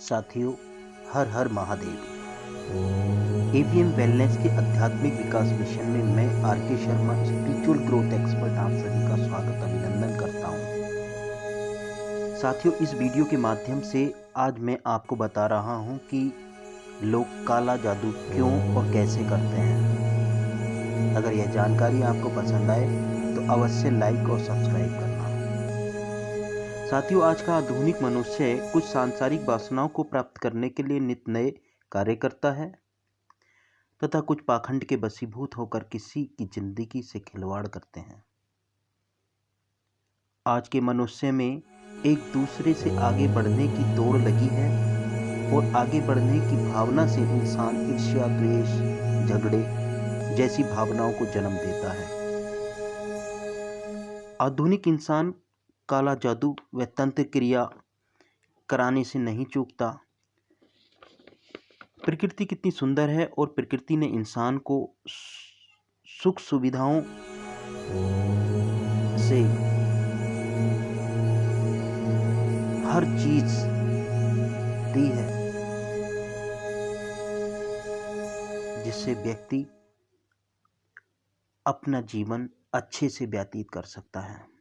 साथियों, हर हर महादेव। एवीएम वेलनेस के आध्यात्मिक विकास मिशन में मैं R K. Sharma, spiritual growth expert, आप सभी का स्वागत अभिनंदन करता हूं। साथियों, इस वीडियो के माध्यम से आज मैं आपको बता रहा हूं कि लोग काला जादू क्यों और कैसे करते हैं। अगर यह जानकारी आपको पसंद आए तो अवश्य लाइक और सब्सक्राइब करना। साथियों, आज का आधुनिक मनुष्य कुछ सांसारिक वासनाओं को प्राप्त करने के लिए नित नए कार्य करता है तथा कुछ पाखंड के वशीभूत होकर किसी की जिंदगी से खिलवाड़ करते हैं। आज के मनुष्य में एक दूसरे से आगे बढ़ने की दौड़ लगी है और आगे बढ़ने की भावना से इंसान ईर्ष्या, द्वेष, झगड़े जैसी भावनाओं को जन्म देता है। आधुनिक इंसान काला जादू व तंत्र क्रिया कराने से नहीं चूकता। प्रकृति कितनी सुंदर है और प्रकृति ने इंसान को सुख सुविधाओं से हर चीज दी है जिससे व्यक्ति अपना जीवन अच्छे से व्यतीत कर सकता है।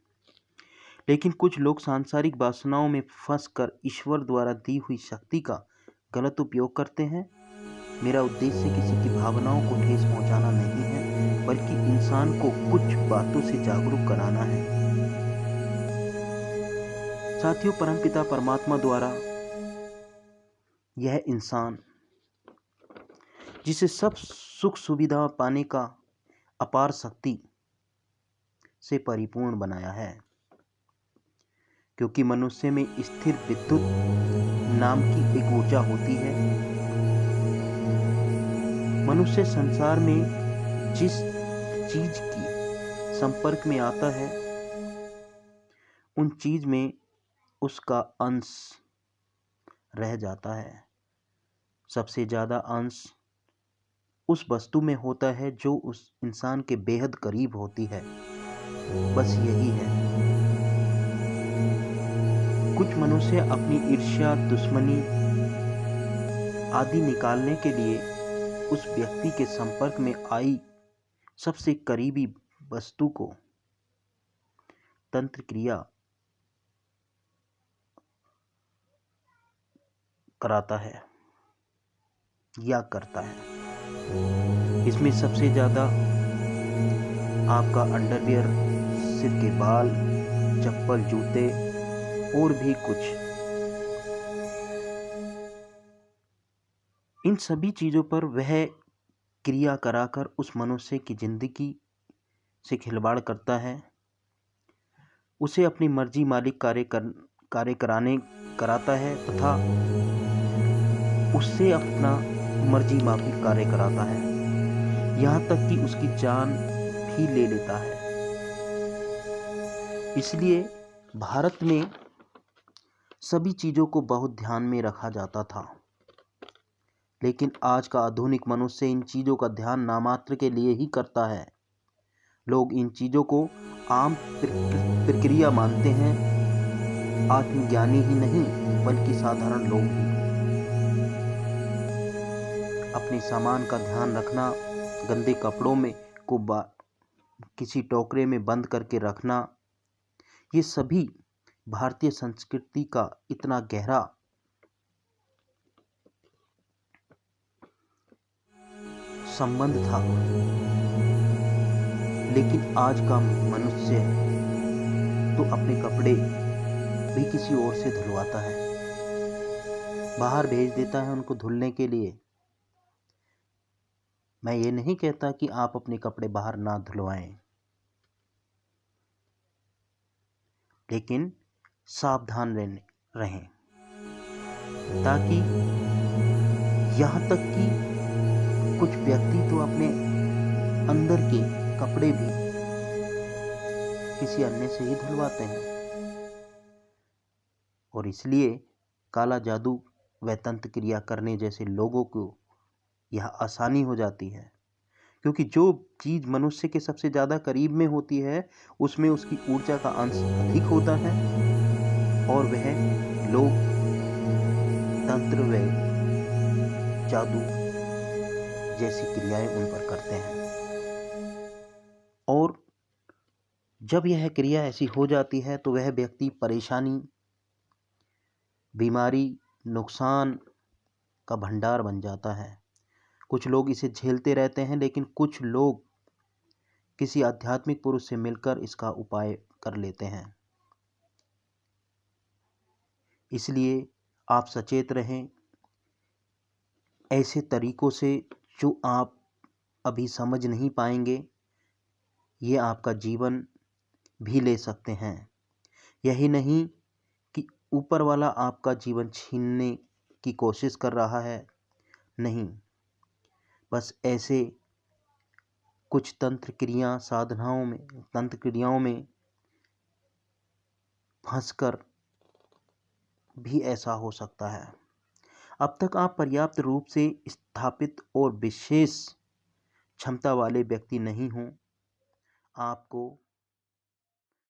लेकिन कुछ लोग सांसारिक वासनाओं में फंसकर ईश्वर द्वारा दी हुई शक्ति का गलत उपयोग करते हैं। मेरा उद्देश्य किसी की भावनाओं को ठेस पहुंचाना नहीं है, बल्कि इंसान को कुछ बातों से जागरूक कराना है। साथियों, परमपिता परमात्मा द्वारा यह इंसान जिसे सब सुख सुविधा पाने का अपार शक्ति से परिपूर्ण बनाया है, क्योंकि मनुष्य में स्थिर विद्युत नाम की एक ऊर्जा होती है। मनुष्य संसार में जिस चीज की संपर्क में आता है उन चीज में उसका अंश रह जाता है। सबसे ज्यादा अंश उस वस्तु में होता है जो उस इंसान के बेहद करीब होती है। बस यही है। कुछ मनुष्य अपनी ईर्ष्या, दुश्मनी आदि निकालने के लिए उस व्यक्ति के संपर्क में आई सबसे करीबी वस्तु को तंत्र क्रिया कराता है या करता है। इसमें सबसे ज्यादा आपका अंडरवियर, सिर के बाल, चप्पल, जूते और भी कुछ, इन सभी चीजों पर वह क्रिया कराकर उस मनुष्य की जिंदगी से खिलवाड़ करता है। उसे अपनी मर्जी मालिक कार्य कराता है तथा उससे अपना मर्जी मालिक कार्य कराता है, यहाँ तक कि उसकी जान भी ले लेता है। इसलिए भारत में सभी चीजों को बहुत ध्यान में रखा जाता था, लेकिन आज का आधुनिक मनुष्य इन चीजों का ध्यान नामात्र के लिए ही करता है। लोग इन चीजों को आम प्रक्रिया मानते हैं। आत्मज्ञानी ही नहीं बल्कि साधारण लोग भी। अपने सामान का ध्यान रखना, गंदे कपड़ों में को किसी टोकरे में बंद करके रखना, ये सभी भारतीय संस्कृति का इतना गहरा संबंध था। लेकिन आज का मनुष्य तो अपने कपड़े भी किसी और से धुलवाता है, बाहर भेज देता है उनको धुलने के लिए। मैं ये नहीं कहता कि आप अपने कपड़े बाहर ना धुलवाएं, लेकिन सावधान रहें, ताकि यहाँ तक कि कुछ व्यक्ति तो अपने अंदर के कपड़े भी किसी अन्य से ही धुलवाते हैं। और इसलिए काला जादू व तंत्र क्रिया करने जैसे लोगों को यह आसानी हो जाती है, क्योंकि जो चीज मनुष्य के सबसे ज्यादा करीब में होती है उसमें उसकी ऊर्जा का अंश अधिक होता है और वह लोग तंत्र व जादू जैसी क्रियाएं उन पर करते हैं। और जब यह क्रिया ऐसी हो जाती है तो वह व्यक्ति परेशानी, बीमारी, नुकसान का भंडार बन जाता है। कुछ लोग इसे झेलते रहते हैं, लेकिन कुछ लोग किसी आध्यात्मिक पुरुष से मिलकर इसका उपाय कर लेते हैं। इसलिए आप सचेत रहें ऐसे तरीकों से जो आप अभी समझ नहीं पाएंगे, ये आपका जीवन भी ले सकते हैं। यही नहीं कि ऊपर वाला आपका जीवन छीनने की कोशिश कर रहा है, नहीं, बस ऐसे कुछ तंत्र क्रियाओं में फंसकर भी ऐसा हो सकता है। अब तक आप पर्याप्त रूप से स्थापित और विशेष क्षमता वाले व्यक्ति नहीं हों। आपको